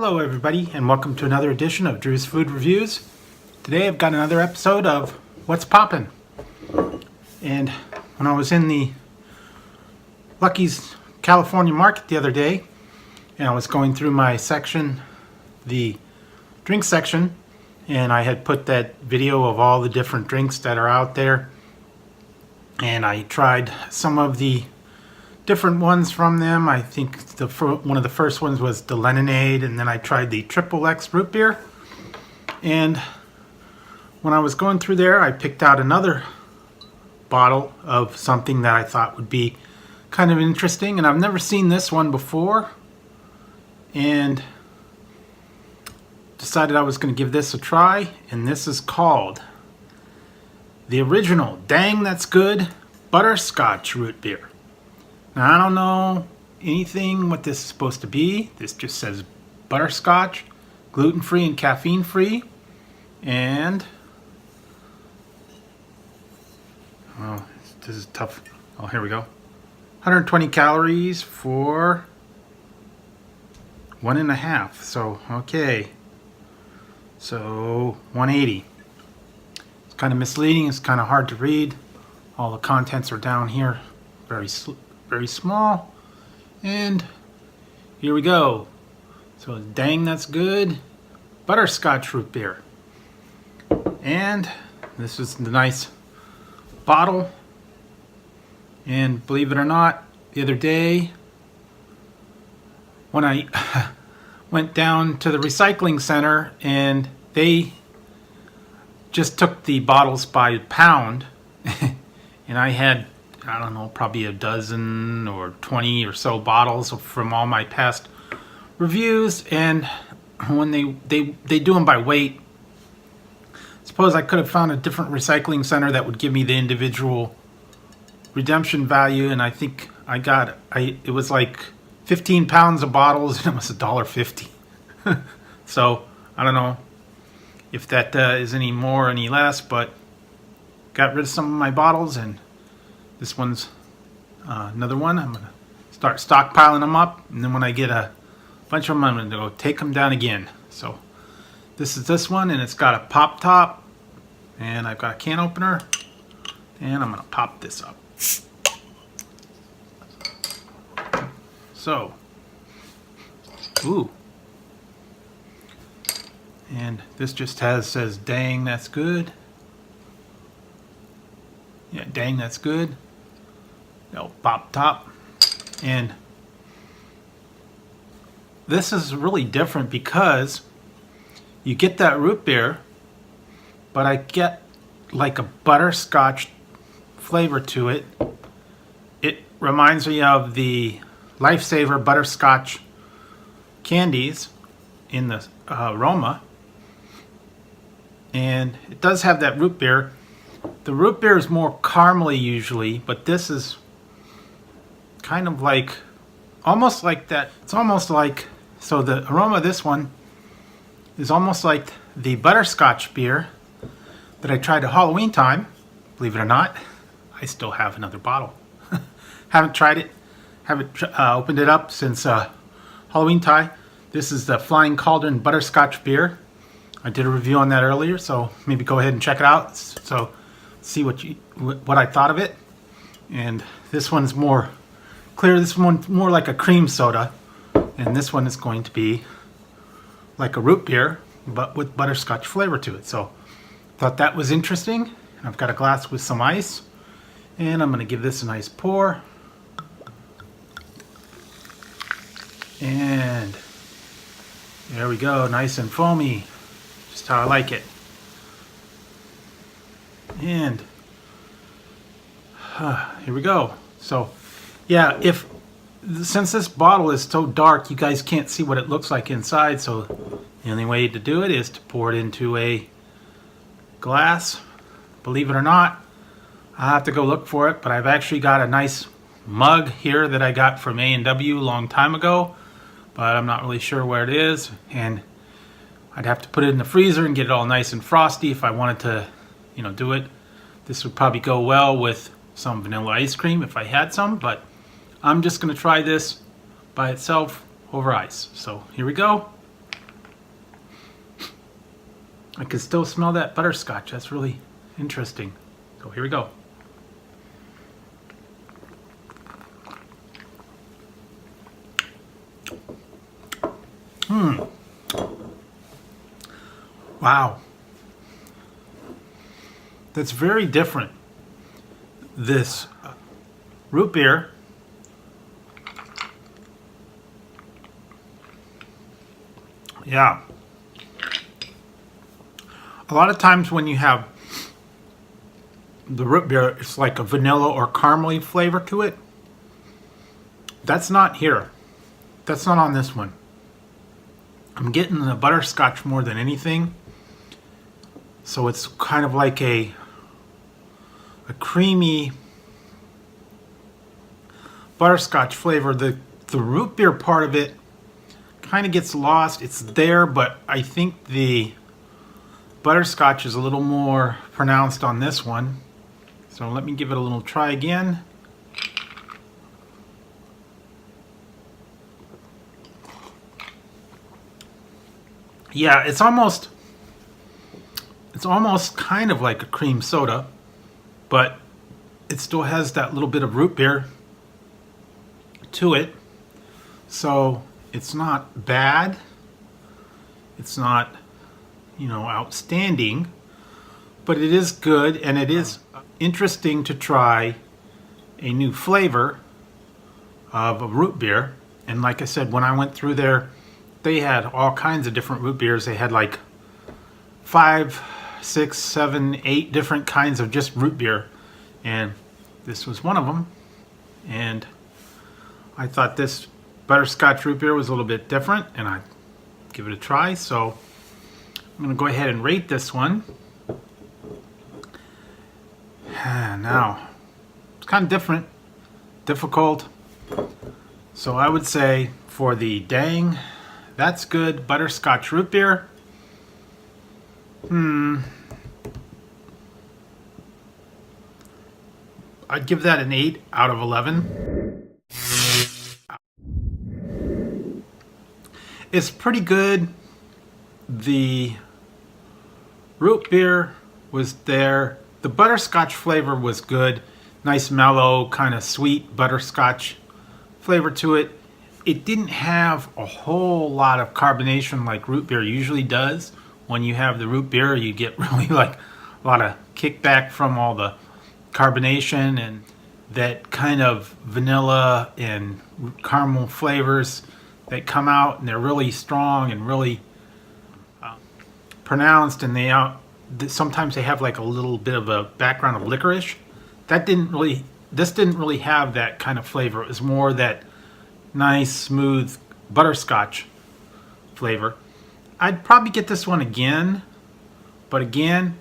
Hello everybody, and welcome to another edition of Drew's Food Reviews. Today I've got another episode of What's Poppin'. And when I was in the Lucky's California market the other day, and I was going through my section, the drink section, and I had put that video of all the different drinks that are out there, and I tried some of the different ones from them. I think one of the first ones was the lemonade, and then I tried the Triple X root beer. And when I was going through there, I picked out another bottle of something that I thought would be kind of interesting, and I've never seen this one before, and decided I was going to give this a try. And this is called the original Dang That's Good Butterscotch root beer. Now, I don't know anything what this is supposed to be. This just says butterscotch, gluten-free and caffeine-free, and oh, this is tough. Oh, here we go. 120 calories for 1.5. So, okay. So, 180. It's kind of misleading. It's kind of hard to read. All the contents are down here. Very small. And here we go. So, Dang That's Good Butterscotch root beer. And this is the nice bottle. And believe it or not, the other day when I went down to the recycling center, and they just took the bottles by pound, and I had, I don't know, probably a dozen or 20 or so bottles from all my past reviews. And when they do them by weight, suppose I could have found a different recycling center that would give me the individual redemption value, and I think it was like 15 pounds of bottles, and it was $1.50. So I don't know if that is any more or any less, but got rid of some of my bottles, and this one's another one. I'm going to start stockpiling them up, and then when I get a bunch of them, I'm going to go take them down again. So this is this one, and it's got a pop top, and I've got a can opener, and I'm going to pop this up. So, ooh. And this just says, Dang That's Good. Yeah, Dang That's Good. No, pop top. And this is really different because you get that root beer, but I get like a butterscotch flavor to it. It reminds me of the Lifesaver butterscotch candies in the aroma. And it does have that root beer. The root beer is more caramely usually, but this is kind of like, almost like that. It's almost like, so the aroma of this one is almost like the butterscotch beer that I tried at Halloween time. Believe it or not, I still have another bottle. Haven't tried it. Haven't opened it up since Halloween time. This is the Flying Cauldron Butterscotch beer. I did a review on that earlier, so maybe go ahead and check it out. So see what I thought of it. And this one's more clear. This one's more like a cream soda, and this one is going to be like a root beer, but with butterscotch flavor to it. So thought that was interesting. I've got a glass with some ice, and I'm going to give this a nice pour. And there we go, nice and foamy, just how I like it. And here we go. So yeah, since this bottle is so dark, you guys can't see what it looks like inside, so the only way to do it is to pour it into a glass. Believe it or not, I'll have to go look for it, but I've actually got a nice mug here that I got from A&W a long time ago, but I'm not really sure where it is, and I'd have to put it in the freezer and get it all nice and frosty if I wanted to, do it. This would probably go well with some vanilla ice cream if I had some, but I'm just going to try this by itself over ice. So here we go. I can still smell that butterscotch. That's really interesting. So here we go. Wow. That's very different. This root beer yeah. A lot of times when you have the root beer, it's like a vanilla or caramely flavor to it. That's not here. That's not on this one. I'm getting the butterscotch more than anything. So it's kind of like a creamy butterscotch flavor. The root beer part of it kind of gets lost. It's there, but I think the butterscotch is a little more pronounced on this one. So let me give it a little try again. Yeah, it's almost kind of like a cream soda, but it still has that little bit of root beer to it. So it's not bad. It's not, outstanding, but it is good, and it is interesting to try a new flavor of a root beer. And like I said, when I went through there, they had all kinds of different root beers. They had like 5, 6, 7, 8 different kinds of just root beer, and this was one of them. And I thought this butterscotch root beer was a little bit different, and I'd give it a try. So I'm going to go ahead and rate this one. Now, it's kind of difficult. So I would say for the Dang That's Good butterscotch root beer, I'd give that an 8 out of 11. It's pretty good. The root beer was there. The butterscotch flavor was good. Nice mellow, kind of sweet butterscotch flavor to it. It didn't have a whole lot of carbonation like root beer usually does. When you have the root beer, you get really like a lot of kickback from all the carbonation and that kind of vanilla and caramel flavors that come out, and they're really strong and really pronounced, and sometimes they have like a little bit of a background of licorice. This didn't really have that kind of flavor. It was more that nice, smooth butterscotch flavor. I'd probably get this one again, but again,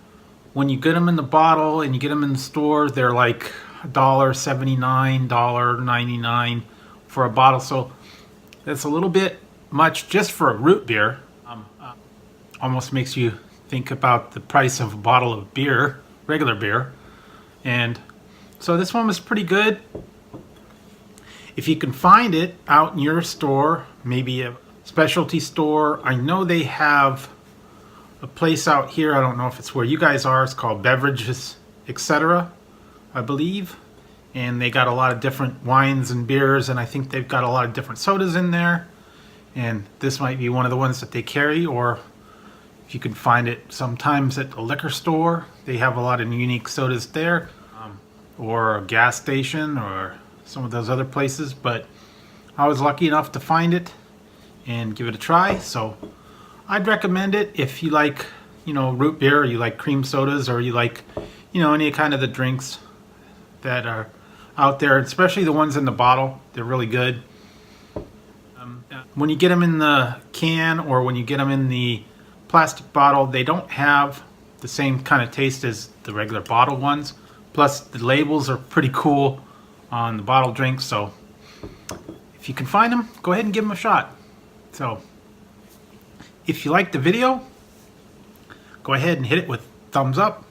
when you get them in the bottle and you get them in the store, they're like $1.79, $1.99 for a bottle. So that's a little bit much just for a root beer. Almost makes you think about the price of a bottle of beer, regular beer. And so this one was pretty good. If you can find it out in your store, maybe a specialty store. I know they have a place out here. I don't know if it's where you guys are. It's called Beverages, etc., I believe. And they got a lot of different wines and beers, and I think they've got a lot of different sodas in there. And this might be one of the ones that they carry, or if you can find it sometimes at a liquor store. They have a lot of unique sodas there, or a gas station, or some of those other places. But I was lucky enough to find it and give it a try. So I'd recommend it if you like, root beer, or you like cream sodas, or you like, any kind of the drinks that are out there, especially the ones in the bottle. They're really good. When you get them in the can or when you get them in the plastic bottle, they don't have the same kind of taste as the regular bottle ones. Plus, the labels are pretty cool on the bottle drinks. So if you can find them, go ahead and give them a shot. So if you liked the video, go ahead and hit it with thumbs up.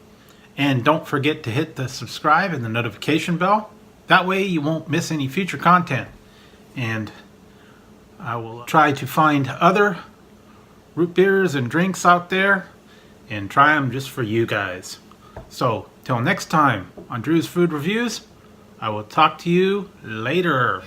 And don't forget to hit the subscribe and the notification bell. That way you won't miss any future content. And I will try to find other root beers and drinks out there and try them just for you guys. So, till next time on Drew's Food Reviews, I will talk to you later.